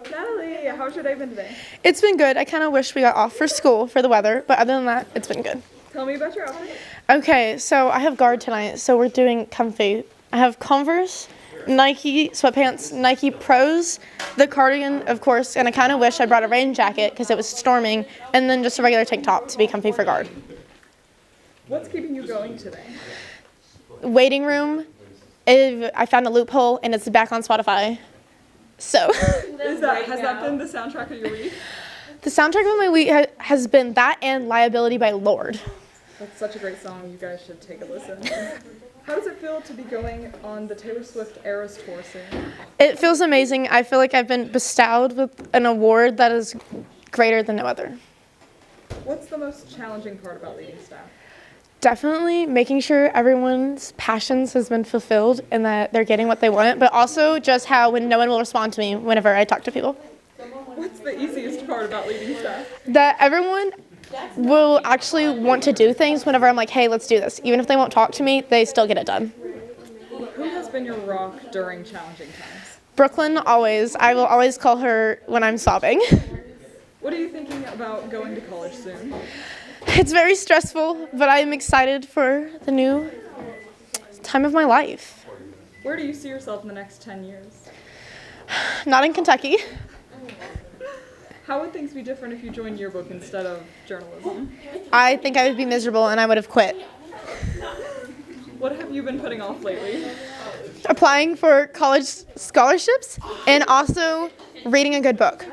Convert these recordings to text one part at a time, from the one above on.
Natalie, how's your day been today? It's been good. I kind of wish we got off for school for the weather, but other than that, it's been good. Tell me about your outfit. Okay, so I have guard tonight, so we're doing comfy. I have Converse, Nike sweatpants, Nike Pros, the cardigan, of course, and I kind of wish I brought a rain jacket because it was storming, and then just a regular tank top to be comfy for guard. What's keeping you going today? Waiting room. I found a loophole, and it's back on Spotify. So. Has that been the soundtrack of your week? The soundtrack of my week has been that and Liability by Lorde. That's such a great song. You guys should take a listen. How does it feel to be going on the Taylor Swift Eras Tour soon? It feels amazing. I feel like I've been bestowed with an award that is greater than no other. What's the most challenging part about leading staff? Definitely making sure everyone's passions has been fulfilled and that they're getting what they want, but also just how when no one will respond to me whenever I talk to people. What's the easiest part about leading staff? That everyone will actually want to do things whenever I'm like, hey, let's do this. Even if they won't talk to me, they still get it done. Who has been your rock during challenging times? Brooklyn, always. I will always call her when I'm sobbing. What are you thinking about going to college soon? It's very stressful, but I am excited for the new time of my life. Where do you see yourself in the next 10 years? Not in Kentucky. How would things be different if you joined yearbook instead of journalism? I think I would be miserable and I would have quit. What have you been putting off lately? Applying for college scholarships and also reading a good book.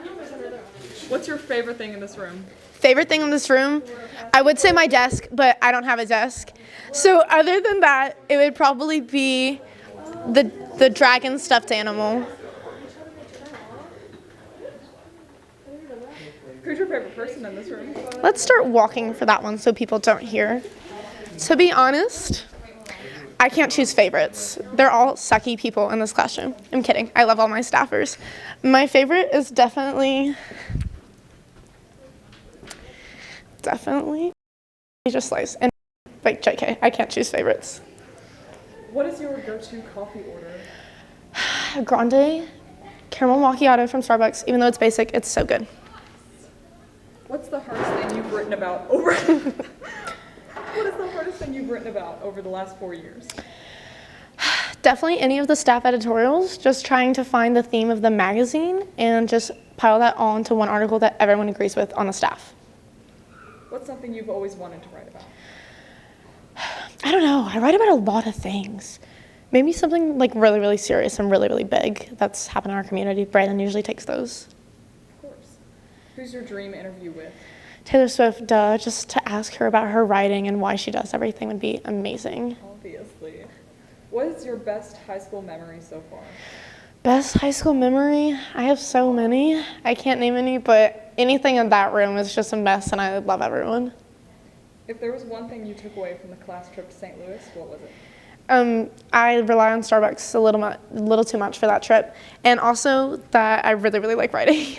What's your favorite thing in this room? Favorite thing in this room? I would say my desk, but I don't have a desk. So other than that, it would probably be the dragon stuffed animal. Who's your favorite person in this room? Let's start walking for that one so people don't hear. To be honest, I can't choose favorites. They're all sucky people in this classroom. I'm kidding. I love all my staffers. My favorite is definitely just Slice. And like JK, I can't choose favorites. What is your go-to coffee order? Grande caramel macchiato from Starbucks. Even though it's basic, it's so good. What's the hardest thing you've written about over What is the hardest thing you've written about over the last 4 years? Definitely any of the staff editorials, just trying to find the theme of the magazine and just pile that all into one article that everyone agrees with on the staff. What's something you've always wanted to write about? I don't know. I write about a lot of things. Maybe something like really, really serious and really, really big that's happened in our community. Brandon usually takes those. Of course. Who's your dream interview with? Taylor Swift, just to ask her about her writing and why she does everything would be amazing. Obviously. What is your best high school memory so far? Best high school memory? I have so many. I can't name any, but anything in that room is just a mess, and I love everyone. If there was one thing you took away from the class trip to St. Louis, what was it? I rely on Starbucks a little too much for that trip, and also that I really, really like writing.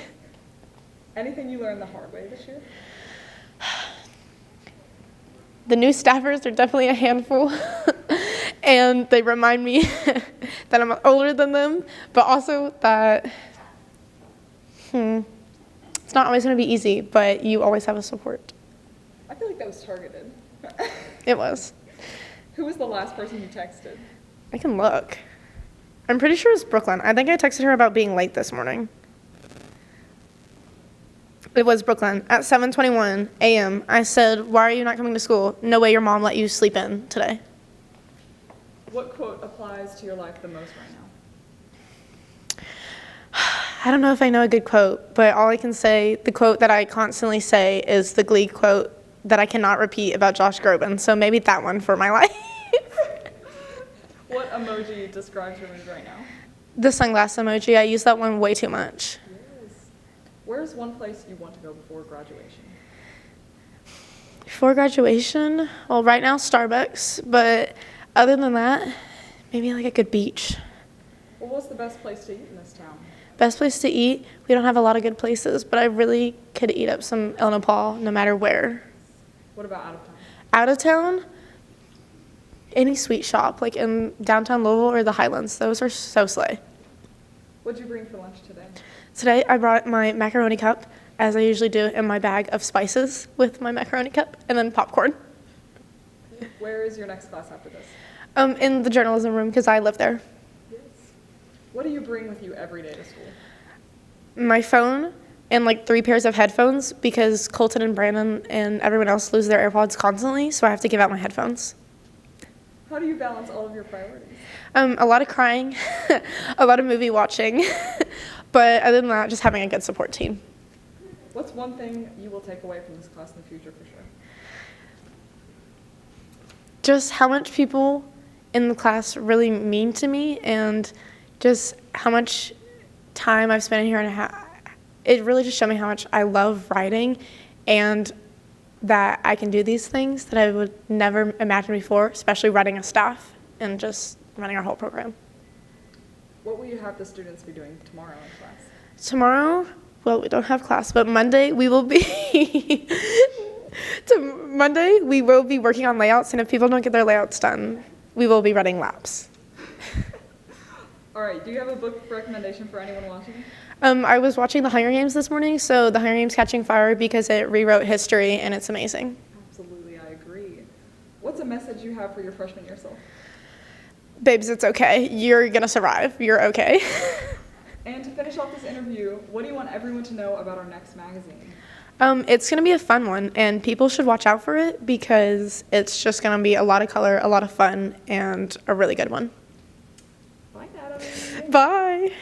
Anything you learned the hard way this year? The new staffers are definitely a handful, and they remind me that I'm older than them, but also that it's not always going to be easy, but you always have a support. I feel like that was targeted. It was. Who was the last person you texted? I can look. I'm pretty sure it was Brooklyn. I think I texted her about being late this morning. It was Brooklyn at 7:21 a.m. I said, "Why are you not coming to school? No way your mom let you sleep in today." What quote applies to your life the most right now? I don't know if I know a good quote, but all I can say, the quote that I constantly say is the Glee quote that I cannot repeat about Josh Groban, so maybe that one for my life. What emoji describes your mood right now? The sunglass emoji, I use that one way too much. Yes. Where's one place you want to go before graduation? Before graduation, well, right now Starbucks, but other than that, maybe like a good beach. Well, what's the best place to eat in this town? Best place to eat? We don't have a lot of good places, but I really could eat up some El Nopal no matter where. What about out of town? Out of town? Any sweet shop, like in downtown Louisville or the Highlands. Those are so slay. What'd you bring for lunch today? Today I brought my macaroni cup, as I usually do, in my bag of spices with my macaroni cup, and then popcorn. Where is your next class after this? In the journalism room, because I live there. Yes. What do you bring with you every day to school? My phone and like 3 pairs of headphones, because Colton and Brandon and everyone else lose their AirPods constantly, so I have to give out my headphones. How do you balance all of your priorities? A lot of crying, a lot of movie watching, but other than that, just having a good support team. What's one thing you will take away from this class in the future for sure? Just how much people in the class really mean to me, and just how much time I've spent in here, and it really just showed me how much I love writing, and that I can do these things that I would never imagine before, especially running a staff and just running our whole program. What will you have the students be doing tomorrow in class? Tomorrow, well, we don't have class, but Monday we will be Monday we will be working on layouts, and if people don't get their layouts done, we will be running laps. All right, do you have a book recommendation for anyone watching? I was watching The Hunger Games this morning, so The Hunger Games Catching Fire, because it rewrote history, and it's amazing. Absolutely, I agree. What's a message you have for your freshman year self? Babes, it's okay. You're gonna survive. You're okay. And to finish off this interview, what do you want everyone to know about our next magazine? It's gonna be a fun one, and people should watch out for it, because it's just gonna be a lot of color, a lot of fun, and a really good one. Bye, Natalie. Bye.